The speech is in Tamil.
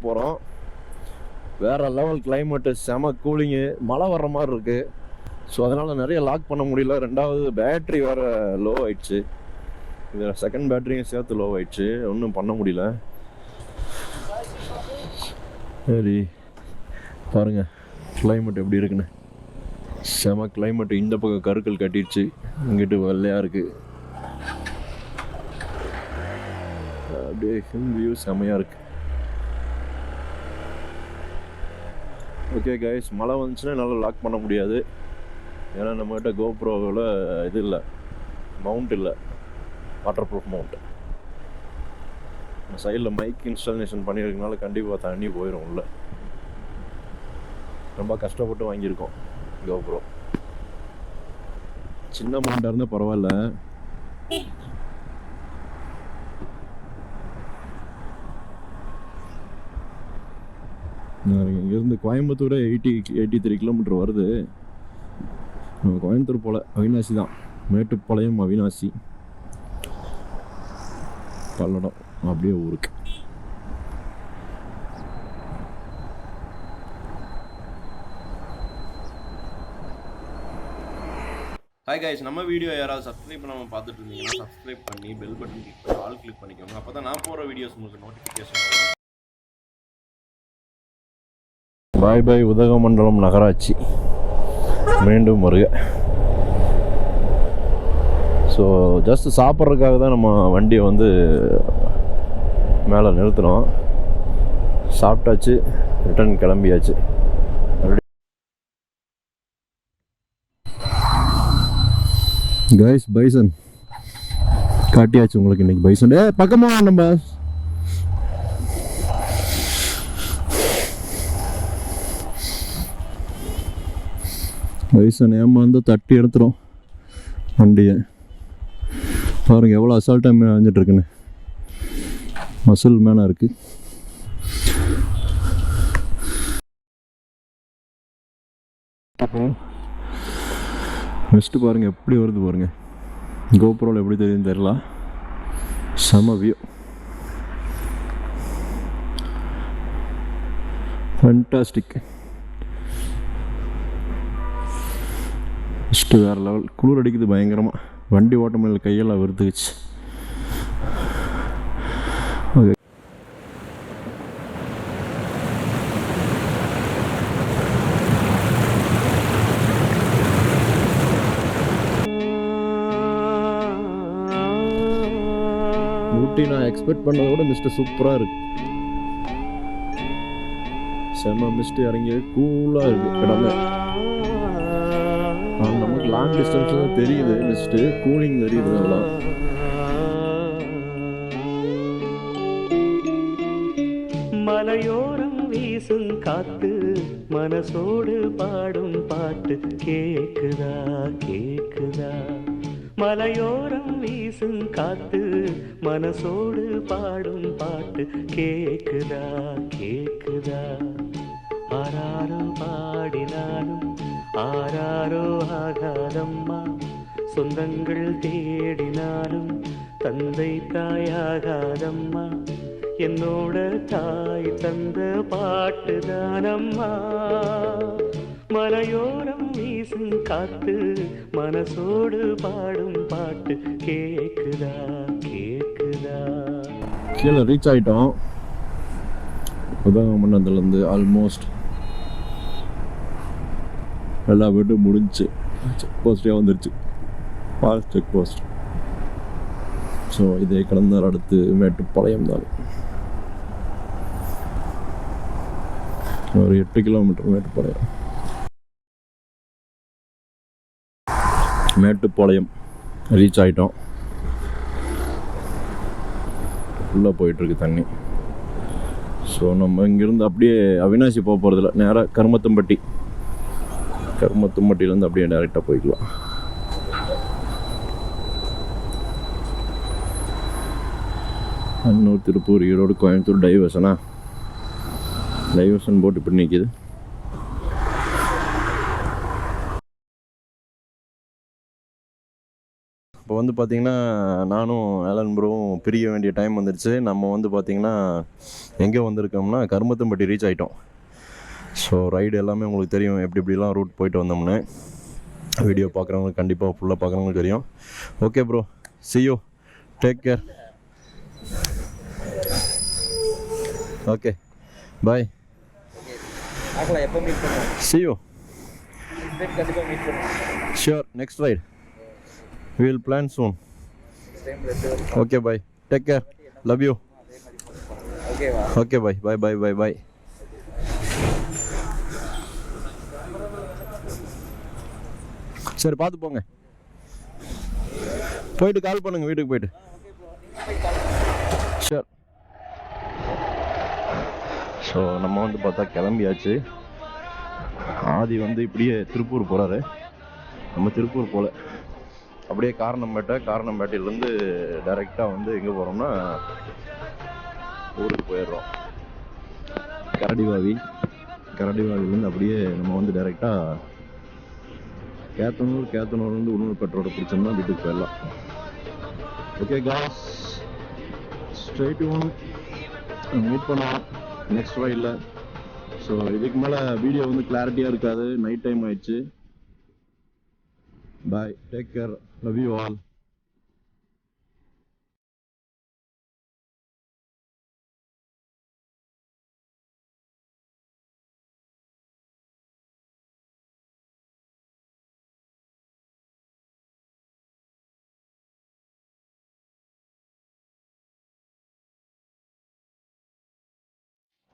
போகிறோம். வேறு லெவல் கிளைமேட்டு, செம கூலிங்கு, மழை வர்ற மாதிரி இருக்குது. ஸோ அதனால் நிறைய லாக் பண்ண முடியல. ரெண்டாவது பேட்ரி வேறு லோ ஆயிடுச்சு. இதில் செகண்ட் பேட்டரியும் சேர்த்து லோ ஆயிடுச்சு. ஒன்றும் பண்ண முடியல. சரி பாருங்கள் கிளைமேட் எப்படி இருக்குன்னு. செம கிளைமேட்டு. இந்த பக்கம் கருக்கள் கட்டிடுச்சு, இங்கிட்டு வெள்ளையாக இருக்குது. அப்படியே ஹில் வியூ செமையாக இருக்குது. ஓகே கைஸ், மழை வந்துச்சுன்னா என்னால் லாக் பண்ண முடியாது. ஏன்னா நம்மகிட்ட கோப்ரோவில் இது இல்லை, மவுண்ட் இல்லை, வாட்டர் ப்ரூஃப் மவுண்ட். சைடில் மைக் இன்ஸ்டாலேஷன் பண்ணியிருக்கனால கண்டிப்பாக தண்ணி போயிடும் உள்ள. ரொம்ப கஷ்டப்பட்டு வாங்கியிருக்கோம் கோப்ரோ. சின்ன மவுண்டாக இருந்தால் பரவாயில்ல. இங்கேருந்து கோயம்புத்தூர் 83 கிலோமீட்டர் வருது. நம்ம கோயம்புத்தூர் போல் அவினாசி தான். மேட்டுப்பாளையம் அவினாசி பல்லடம் அப்படியே ஊருக்கு. ஹாய் கைஸ், நம்ம வீடியோ யாராவது சப்ஸ்கிரைப் பண்ணாமல் பார்த்துட்டு இருந்தீங்கன்னா சப்ஸ்கிரைப் பண்ணி பெல் பட்டன் கிளிக் பண்ணி ஆல் கிளிக் பண்ணிக்கோங்க. அப்போ தான் நான் போகிற வீடியோஸ் உங்களுக்கு நோட்டிஃபிகேஷன் வரும். பாய் பாய் உதகமண்டலம் நகராட்சி, மீண்டும் வருக. ஸோ ஜஸ்ட் சாப்பிட்றதுக்காக தான் நம்ம வண்டியை வந்து மேலே நிறுத்தினோம். சாப்பிட்டாச்சு, ரிட்டர்ன் கிளம்பியாச்சு. கைஸ் பைசன் காட்டியாச்சு உங்களுக்கு இன்னைக்கு. பைசன் பக்கமாக நம்ம பைசன் ஏமாந்து தட்டி எடுத்துரும் வண்டியை. பாருங்க எவ்வளோ அசால்ட்டாக மேய்ஞ்சிட்டு இருக்குன்னு. மசில் மேனாக இருக்குது. நெக்ஸ்ட்டு பாருங்கள் எப்படி வருது பாருங்கள். கோப்ரோவில் எப்படி தெரியுதுன்னு தெரியல. செம வியூ, ஃபேண்டாஸ்டிக். ஃபஸ்ட்டு வேறு லெவல். குளிர் அடிக்குது பயங்கரமாக. வண்டி ஓட்ட முடியல, கையெல்லாம் வெறுத்துக்குச்சு. ஓகே, ஊட்டி நான் எக்ஸ்பெக்ட் பண்ணதை விட மிஸ்ட்டு சூப்பராக இருக்கு. செம்ம மிஸ்ட்டு இறங்கி கூலாக இருக்குது இடமே. நமக்கு லாங் டிஸ்டன்ஸில் தான் தெரியுது மிஸ்ட்டு, கூலிங் தெரியுது அதெல்லாம். மலையோரம் வீசும் காத்து மனசோடு பாடும் பாட்டு கேக்குதா கேக்குதா. மலையோரம் வீசும் காத்து மனசோடு பாடும் பாட்டு கேக்குதா கேக்குதா. ஆராரோ பாடினாலும் ஆராரோ ஆகாதம்மா. சொந்தங்கள் தேடினாலும் தந்தை தாயாகாதம்மா. என்னோட தாய் தந்த பாட்டுதானம்மா. மலையோரம் வீசும் காத்து மனசோடு பாடும் பாட்டு கேக்குதா கேக்குதா. கீழே ரீச் ஆகிட்டோம். உதகமண்டலத்துலேருந்து ஆல்மோஸ்ட் எல்லா வீட்டும் முடிஞ்சு. செக் போஸ்டே வந்துருச்சு, ஃபாஸ்ட் செக் போஸ்ட். ஸோ இதை கடந்தால் அடுத்து மேட்டுப்பாளையம் தான். ஒரு 8 கிலோமீட்டர் மேட்டுப்பாளையம். மேட்டுப்பாளையம் ரீச் ஆகிட்டோம். ஃபுல்லாக போயிட்டுருக்கு தண்ணி. ஸோ நம்ம இங்கேருந்து அப்படியே அவினாசி போக போகிறதில்ல, நேராக கருமத்தம்பட்டி. கருமத்தம்பட்டியிலேருந்து அப்படியே டேரெக்டாக போய்க்கலாம். அன்னூர், திருப்பூர், ஈரோடு, கோயம்புத்தூர் டைவர்ஷனா. டைவர்ஷன் போட்டு இப்படி நிற்கிது. இப்போ வந்து பார்த்திங்கன்னா நானும் ஆலன் ப்ரோவும் பிரிய வேண்டிய டைம் வந்துடுச்சு. நம்ம வந்து பார்த்திங்கன்னா எங்கே வந்திருக்கோம்னா கருமத்தம்பட்டி ரீச் ஆகிட்டோம். ஸோ ரைடு எல்லாமே உங்களுக்கு தெரியும், எப்படி எப்படிலாம் ரூட் போயிட்டு வந்தோம்னு. வீடியோ பார்க்குறவங்களுக்கு கண்டிப்பாக ஃபுல்லாக பார்க்குறவங்களுக்கு தெரியும். Okay bro, see you, take care. Okay, bye. See you. Sure, next ride. We will plan soon. Okay, bye. Take care. Love you. Okay, bye. Bye, bye, bye, bye. சரி, பார்த்து போங்க. போயிட்டு கால் பண்ணுங்க வீட்டுக்கு போயிட்டு. ஷூர். ஸோ நம்ம வந்து பார்த்தா கிளம்பியாச்சு. ஆதி வந்து இப்படியே திருப்பூர் போகிறாரு. நம்ம திருப்பூர் போகல, அப்படியே காரணம்பேட்டையிலேருந்து டைரெக்டாக வந்து எங்கே போகிறோம்னா ஊருக்கு போயிடுறோம். கரடிவாவிலேருந்து அப்படியே நம்ம வந்து டைரெக்டாக கேத்தனூர் வந்து உணவு பெட்ரோட பிடிச்சோம்னா வீட்டுக்கு போயிடலாம். Okay gas, straight one meet பண்ணலாம் நெக்ஸ்ட் ரைடில். ஸோ இதுக்கு மேலே வீடியோ வந்து கிளாரிட்டியாக இருக்காது, நைட் டைம் ஆயிடுச்சு. Bye, take care, love you all.